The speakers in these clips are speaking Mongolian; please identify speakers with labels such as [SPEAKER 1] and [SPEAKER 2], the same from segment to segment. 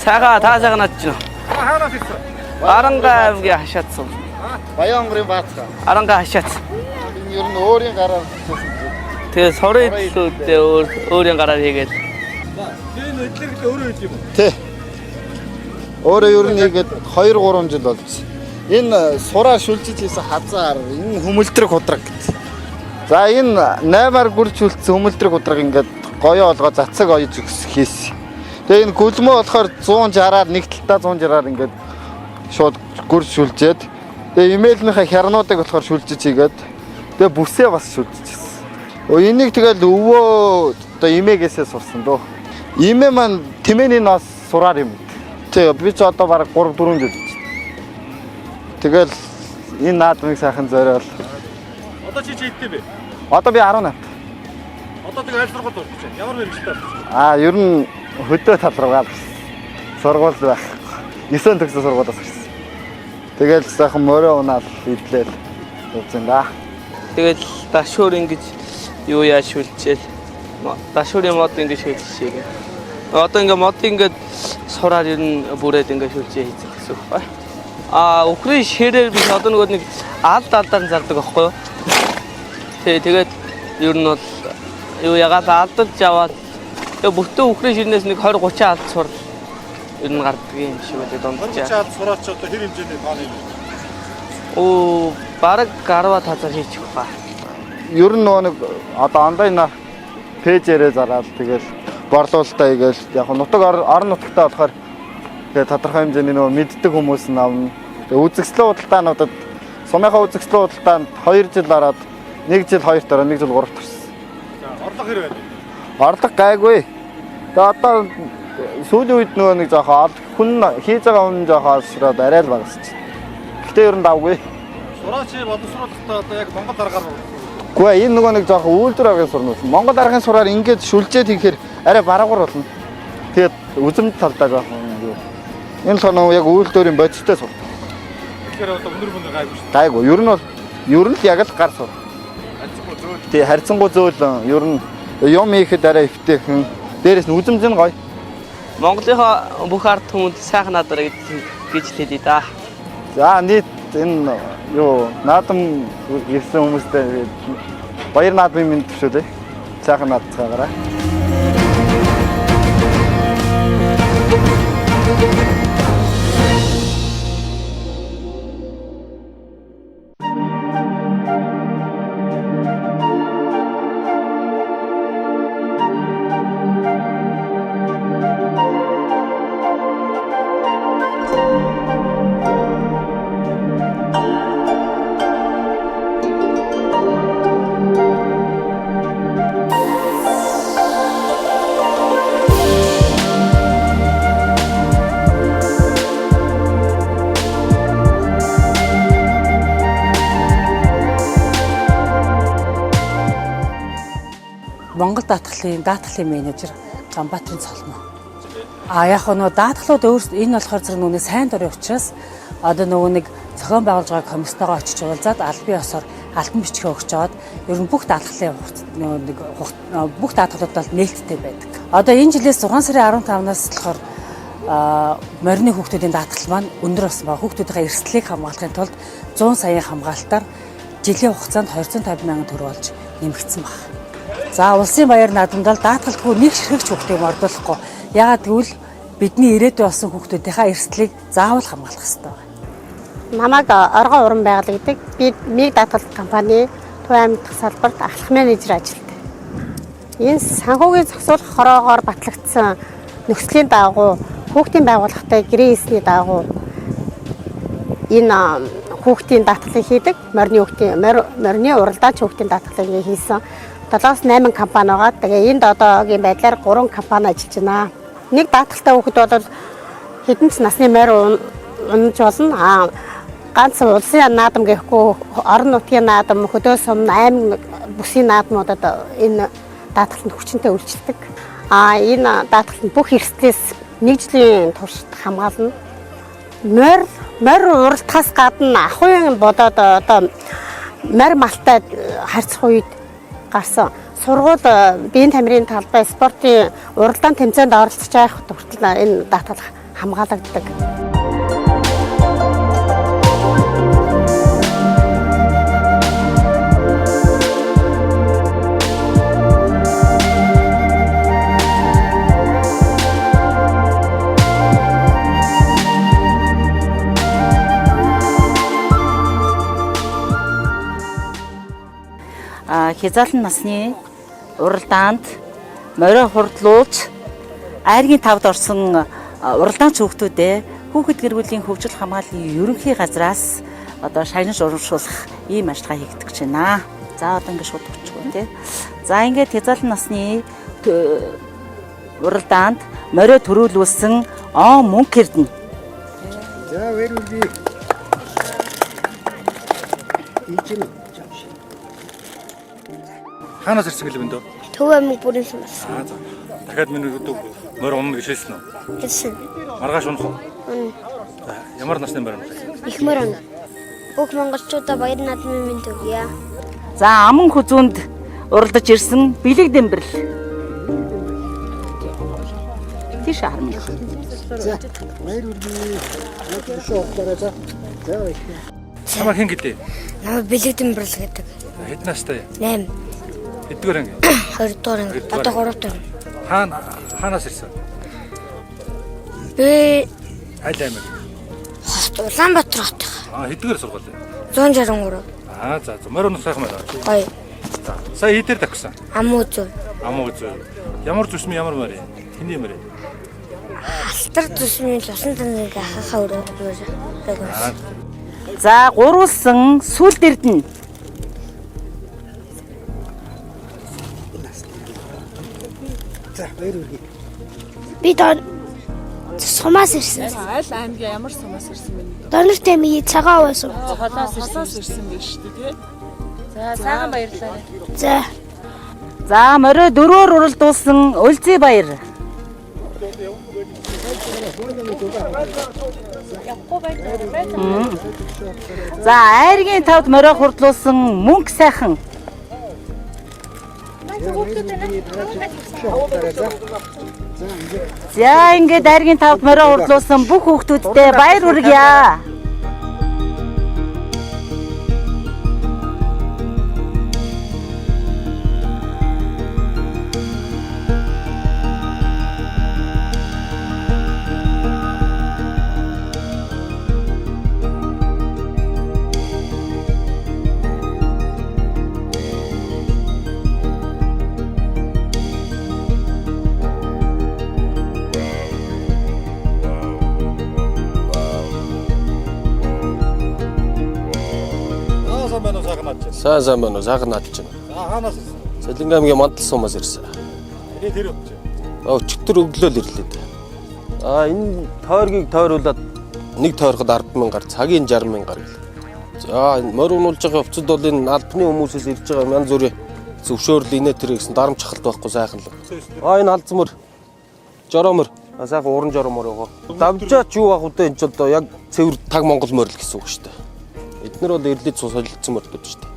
[SPEAKER 1] Сайхан та сайхан атчихна.
[SPEAKER 2] Хаанаас ирсэн?
[SPEAKER 1] Арангаа аймгийн хашаатсан.
[SPEAKER 2] Баянгарын баацгаа.
[SPEAKER 1] Арангаа хашаатсан.
[SPEAKER 2] Энэ ер нь өөрийн гараар хийсэн.
[SPEAKER 1] Тэгээ сорын төлөвдөө өөрийн гараар хийгээд.
[SPEAKER 2] Энэ эдлэгт өөрөө хийх юм уу?
[SPEAKER 3] Тий. Өөрөө ер нь хийгээд 2-3 жил болсон. Энэ сураа шүлжиж хийсэн хазаар энэ хүмүлтрэг худраг гэдэг. За энэ 8-аар гүрж үлдсэн хүмүлтрэг худраг ингээд гоёо олгоо цацаг оёж хийсэн. Тэгээ энэ гүлмөө болохоор 160-аар нэг талтаа 160-аар ингээд шууд гүрж шүлжээд тэгээ имэйлнийхээ хярнуудыг болохоор шүлжиж хийгээд тэгээ бүсээ бас шүлжиж хийсэн. Энийг тэгэл өвөө одоо имээгээсээ сурсан дөө. Имээ маань тэмээний нас сураар юм. Тэгээ би ч одоо бараг 3-4 жил. Тэгэл энэ наадмыг сайхан зориол.
[SPEAKER 2] Одоо чи хэдтэй бэ?
[SPEAKER 3] Одоо би 18.
[SPEAKER 2] Одоо тэгээ аль сургуульд орчих чинь. Ямар мэргэжтэй?
[SPEAKER 3] Ер нь хөдөө тал руугаа сургууль байх. 9 төгсөө сургуулиас ирсэн. Тэгэл сайхан морой унаал идлээл явсан да.
[SPEAKER 1] Тэгэл дашуур ингэж юу яаж шүлжээл. Дашуурын мод ингэж шүлжээгээ. Одоо ингээ мод ингээд сураар ер нь бүрээд ингээ шүлжээ хийдэг гэсэн үг байна. Украин ширээр биш одоо нэг алдаар зардаг байхгүй юу? Тэгээд ер нь бол юу ягаад алдаж яваад тэгээ бүтэн Украин ширнээс нэг 20-30 алд сур ер нь гардаг юм шиг үү дундчаа.
[SPEAKER 2] 30 алд сураач одоо хэр хэмжээний тооны
[SPEAKER 1] юм? Бараг гарва тазар хийчих ба.
[SPEAKER 3] Ер нь нэг одоо онлайнаар пэйжээрээ зараад тэгэл борлуулалтаа хийгээл яг нутаг орон нутагтаа болохоор тэгээ тодорхой хэмжээний нөгөө мэддэг хүмүүс нь авна. Тэгээ үзэгслийн худалдаануудад сумынхаа үзэгслийн худалдаанд 2 жил ороод 1 жил 2 дараа 1 жил 3 төрсөн.
[SPEAKER 2] Орлого хэр байна?
[SPEAKER 3] Орлого гайгүй. Тэгээ одоо сүүлийн үед нөгөө нэг жоохон хүн хийж байгаа хүн жоохон олшроод арай л багасч. Гэтэ ер нь давгүй.
[SPEAKER 2] Сураач боловсруулалтаа одоо яг Монгол аргаар
[SPEAKER 3] Гэхдээ энэ нөгөө нэг жоохон үйлдвэр аргын сурнууд. Монгол аргын сураар ингэж шүлжээд хийхээр арай бараагаар болно. Тэгээд үзэмд талдаа жоохон юу. Энэ л нөгөө яг үйлдвэрийн бодистой сур.
[SPEAKER 2] тэгэхээр одоо өнөр гайгүй шүү.
[SPEAKER 3] Гайгүй. Ер нь л яг л гар сур. Тий, харьцангуй зөөл ер нь юм хийхэд арай өвтэйхэн. Дээрээс нь үзэмж нь гоё.
[SPEAKER 1] Монголынхаа бүх ард түмэнд сайхан наадмаар гэж хэлээ да.
[SPEAKER 3] За нийт энэ юу наадам ирсэн хүмүүстэй баяр наадмын минь төвшөлөө. Сайхан наадцгаараа.
[SPEAKER 4] Монгол даатгалын менежер Ганбаатарын Цолмоо. Яг нөгөө даатгалууд өөрсдөө энэ болохоор зэрэг нүуний сайн дурын учраас одоо нөгөө нэг зохион байгуулж байгаа комисстойгоо очиж уулзаад аль бие ёсоор алтан бичгээ өгч жоод ер нь бүх даатгалын бүх даатгалууд бол нээлттэй байдаг. Одоо энэ жилээс 6 сарын 15-наас болохоор морины хүүхдүүдийн даатгал маань өндөр болсон ба хүүхдүүдийн эрсдлийг хамгаалахын тулд 100 саяын хамгаалтаар жилийн хугацаанд 250 мянган төгрөг болж нэмэгдсэн байна. За улсын баяр наадамд бол даатгалгүй нэг ширхэгч хүүхдийг мордуулахгүй. Яагаад гэвэл бидний ирээдүйн болсон хүүхдүүдийнхаа эрсдлийг заавал хамгаалах хэрэгтэй байна.
[SPEAKER 5] Намайг Оргон уран байгуулагддаг. Би МИГ даатгал компани Төвийн аймаг салбарт ахлах менежер ажилладаг. Энэ санхүүгийн зохицуулах хороогоор батлагдсан нөхцөлийн дагуу хүүхдийн байгууллагатай гэрээ хийсний дагуу энэ хүүхдийн даатгалыг хийдэг. Морины уралдаан хүүхдийн даатгалыг хийсэн 7-8 компани байгаа. Тэгээ энд одоогийн байдлаар 3 компани ажиллаж байна. Нэг даатгалтай хүүхэд бол хэдэн ч насны морь унаж болно. Ганц улсын наадам гэхгүй орон нутгийн наадам, хөдөө сум, аймаг бүсийн наадмуудад энэ даатгалд хүчинтэй үйлчилдэг. Энэ даатгалд бүх эрсдлээс 1 жилийн турш хамгаална. Морь уралдахаас гадна ахуйн бодоод одоо морь малтай харьцах үед гарсан сургууль биеийн тамирын талбай спортын уралдаан тэмцээнд оролцож байх хүртэл энэ даатгал хамгаалагддаг.
[SPEAKER 4] Хязгаалan насны уралдаанд морио хурдлуулж айргийн тавд орсон уралдаанч хүүхдүүдэд хүүхэд гэр бүлийн хөгжил хамгааллын ерөнхий газраас одоо шагнаж урамшуулах ийм ажиллагаа хийгдэж байна. За одоо ингээд шууд өчгөө тий. За ингээд хязгаалan насны уралдаанд морио төрүүлүүлсэн мөнгө хэрдэнэ.
[SPEAKER 3] За вэрүүлээ.
[SPEAKER 2] Хаанаас ирсэн гэлээ биндөө?
[SPEAKER 6] Төв аймаг бүрийн сумаас.
[SPEAKER 2] За. Дахиад миний өдөө морь унах гэж хэлсэн үү?
[SPEAKER 6] Хэлсэн.
[SPEAKER 2] Маргааш унах уу? За, ямар насны морь унах?
[SPEAKER 6] Их морь унах. Бүх монголчуудаа баяр наадмын мэнд өгье.
[SPEAKER 4] За аман хүзүүнд уралдаж ирсэн бэлэг дэмбэрл. Тийш харна.
[SPEAKER 3] За вэрүүлээ. За.
[SPEAKER 2] Чамаа хэн гэлээ?
[SPEAKER 6] Намайг бэлэг дэмбэрл гэдэг.
[SPEAKER 2] Хэд настай?
[SPEAKER 6] 8.
[SPEAKER 2] Эдгээр анги.
[SPEAKER 6] 2 дугаар анги. Одоо 3 дугаар.
[SPEAKER 2] Хаанаас ирсэн?
[SPEAKER 6] Би
[SPEAKER 2] Аль аймаг?
[SPEAKER 6] Улаанбаатар хот.
[SPEAKER 2] Хэдгээр сургууль?
[SPEAKER 6] 163.
[SPEAKER 2] За. Морь унах сайхан байна.
[SPEAKER 6] Гоё.
[SPEAKER 2] За. Сая хитэр тагсан?
[SPEAKER 6] Амуу зүв.
[SPEAKER 2] Амуу зүв. Ямар зүсм ямар морь? Хэний морь?
[SPEAKER 6] Алтар зүсмийн цусан таныг ахахаа өрөөгөө.
[SPEAKER 4] За гурвалсан сүл дэрдэн.
[SPEAKER 3] За вэрүүлээ.
[SPEAKER 6] Би сумаас ирсэн.
[SPEAKER 7] Аль аймгийн ямар сумаас ирсэн бэ?
[SPEAKER 6] Донор тэмээ цагаан байсан.
[SPEAKER 7] Холоос ирсэн биш үү тий? За сайхан баярлалаа.
[SPEAKER 6] За.
[SPEAKER 4] За морио 4-өр уралдуулсан Өлзий баяр. За айргийн тавд морио хурдлуулсан мөнгө сайхан. За ингээд айргийн тавд морио хурдлуулсан бүх хүүхдүүдтэй баяр хүргье.
[SPEAKER 8] Сайн байна уу? Сайхан наадж байна.
[SPEAKER 2] Хаанаас ирсэн?
[SPEAKER 8] Цалинга аймгийн Мандал сумаас ирсэн.
[SPEAKER 2] Тэр өгч.
[SPEAKER 8] Өчтөр өглөөл ирлээ дээ. Энэ тойргийг тойруулаад нэг тойроход 10,000 гар, цагийн 60,000 гар гэлээ. За морь унуулж байгаа хувцад бол энэ албаны хүмүүсээс ирж байгаа янз бүрийн зөвшөөрөл инээ тэр гэсэн дарамт чахалт байхгүй сайхан л. Энэ алз мөр. Жороо мөр. Сайхан уран жороо мөр байгаа. Давжаач юу ах удаа энэ ч одоо яг цэвэр таг Монгол морь л гэсэн үг шүү дээ. Эднэр бол ирлээд солилцсон морь гэдэг шүү дээ.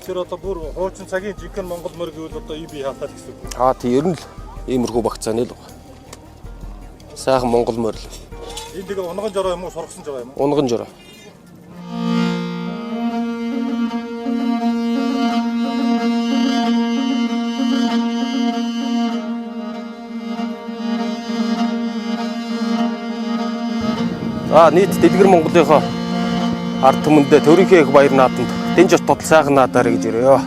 [SPEAKER 2] Тэр одоо бүр хуучин цагийн жинхэнэ Монгол морь гэвэл одоо ий бий хатаад гэсэн үг.
[SPEAKER 8] Тийм ер нь л иймэрхүү багцааны л байна. Сайхан Монгол морь л.
[SPEAKER 2] Энэ тэгээ унган жороо юм уу, сургасан жороо юм уу?
[SPEAKER 8] Унган жороо. Нийт Дэлгэр Монголынхоо ард түмэндээ төрийнхөө их баяр наадамд дэнж дотол сайхан наадаарэ гэж өрөө.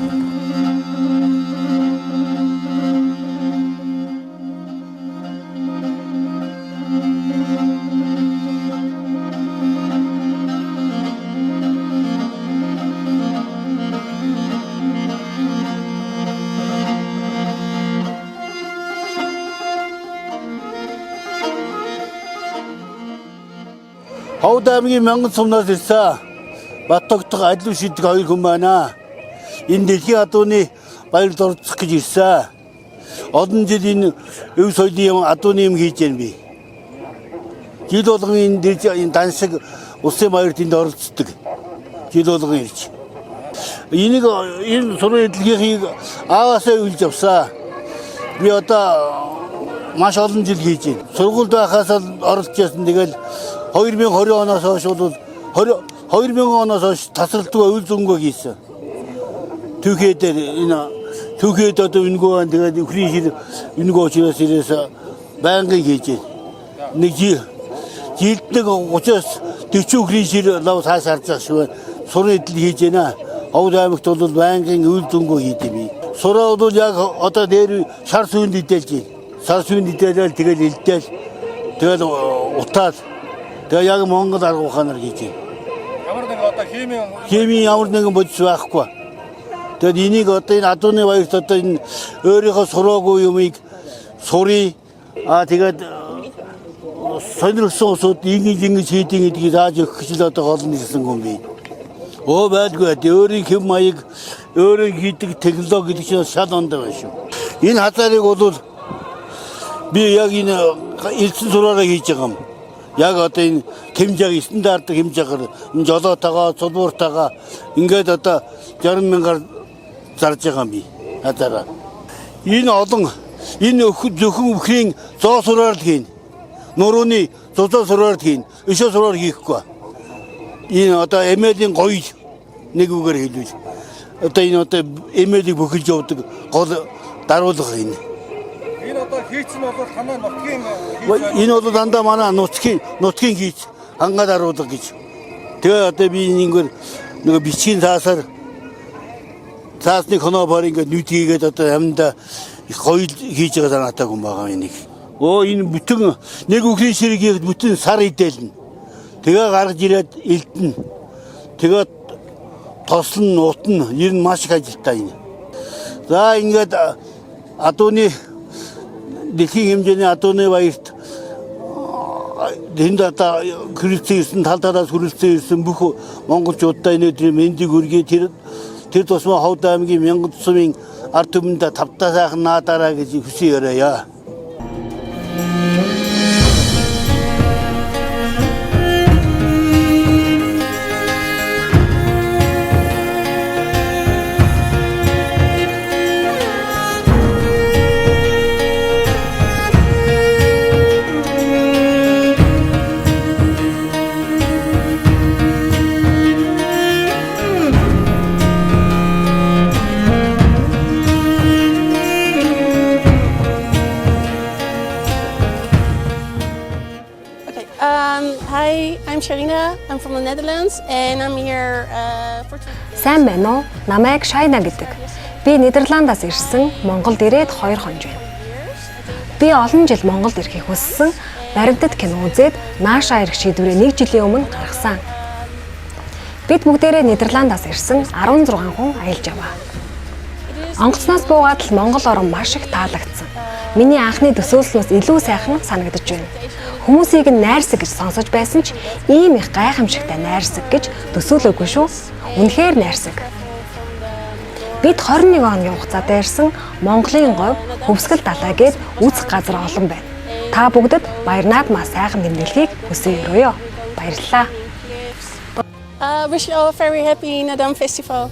[SPEAKER 9] Ховд аймгийн Мянган сумнаас ирсэн Баттогдох Адлуу шидэг 2 хүн байна. Энэ дэлхийн адууны баярд орцох гэж ирсэн. Олон жил энэ өв соёлын адууны юм хийж байна би. Жил болгон энэ дансаг улсын баярт энд оролцдог. Жил болгон ирж. Энэ сургуулийн эдлэгийг ааваасаа үлж авсан. Би одоо маш олон жил хийж байна. Сургуульд байхаас оролцож байсан. Тэгэл 2020 оноос хойш бол 2000 оноос хойш тасралтгүй үйл зөнгөө хийсэн. Түүхээд энэ түүхээд одоо үнгөө байна. Тэгээд өхрийн шир үнгөө учраас ирээс байнгын хийж байна. Нэг жилд нэг 30-аас 40 өхрийн шир лав цааш харж байгаа шүү. Сурын эдл хийж байна. Ховд аймагт бол байнгын үйл зөнгөө хийдэг би. Сураа бол яг одоо дээр шар сүйнд идэлж байна. Шар сүйнд идэлэл тэгэл илдээл тэгэл утаад тэгээ яг Монгол арга ухаанаар хийж байна.
[SPEAKER 2] Ямар нэг одоо
[SPEAKER 9] химийн ямар нэгэн бодис байхгүй. Тэгэд энийг одоо энэ адууны баярт одоо энэ өөрийнхөө сураагүй юмыг сурыг тэгээд сонирхсан усуд ингэж хийдэг гэдгийг зааж өгөх гэж л одоо олон ирсэн юм би. Байлгүй өөрийн хэм маяг өөрөө хийдэг технологи гэдэг чинь шал ондоо байна шүү. Энэ хазаарыг бол би яг энэ элсэн сураараа хийж байгаа юм. Яг одоо энэ хэмжээг стандарт хэмжээгээр энэ жолоотойгоо, цулбууртайгаа ингээд одоо 60 мянгаар зарж байгаа юм би. Хазаараа. Энэ олон энэ зөвхөн өхрийн зоо сураар л хийн. Нурууны зузаа сураар л хийн. Өшөө сураар хийхгүй. Энэ одоо эмээлийн гоё нэг үгээр хэлвэл одоо энэ одоо эмээлийг бөхөлж явдаг гол даруулга энэ.
[SPEAKER 2] Энэ одоо хийцэн бол танай нутгийн
[SPEAKER 9] Энэ бол дандаа манай нутгийн хийц хангаа даруулга гэж. Тэгээ одоо би ингээд нэг бичгийн цаасаар цаасны хоноо ингээд нүдгийгээд одоо амьда гоё хийж байгаа санаатай хүн байгаа юм нэг. Энэ бүтэн нэг өхрийн ширгийг бүтэн сар идэлнэ. Тэгээ гаргаж ирээд элдэн. Тэгээд тослон утна ер нь маш их ажилтаа энэ. За ингээд адууны дэлхийн хэмжээний адууны баярт энд одоо хүрэлцэн ирсэн тал талаас хүрэлцэн ирсэн бүх монголчуудаа өнөөдөр мэндийг хүргэе. Тэр тусмаа Ховд аймгийн Мянган сумын ард түмэнд тавтаа сайхан наадаараа гэж хүсье өрөөё.
[SPEAKER 6] Hi, I'm Sharina. I'm from the Netherlands and I'm here for
[SPEAKER 10] Сайн байна уу? Намайг Шайна гэдэг. Би Нидерландаас ирсэн, Монголд ирээд 2 хоног байна. Би олон жил Монголд ирэхийг хүссэн, баригдад кино үзээд наашаа ирэх шийдвэрээ 1 жилийн өмнө гаргасан. Бид бүгдээрээ Нидерландаас ирсэн 16 хүн аялж яваа. Онгоцноос буугаад л Монгол орн маш их таалагдсан. Миний анхны төсөөлснөөс илүү сайхан санагдаж байна. Хүмүүсийг найрсаг гэж сонсож байсан ч ийм их гайхамшигтай найрсаг гэж төсөөлөөгүй шүү. Үнэхээр найрсаг. Бид 21 хоногийн хугацаатай ирсэн Монголын говь Хөвсгөл далай гээд үзэх газар олон байна. Та бүгдэд баяр наадмаа сайхан тэмдэглэхийг хүсье өрөөё. Баярлалаа.
[SPEAKER 6] wish you all a very happy Nadam Festival.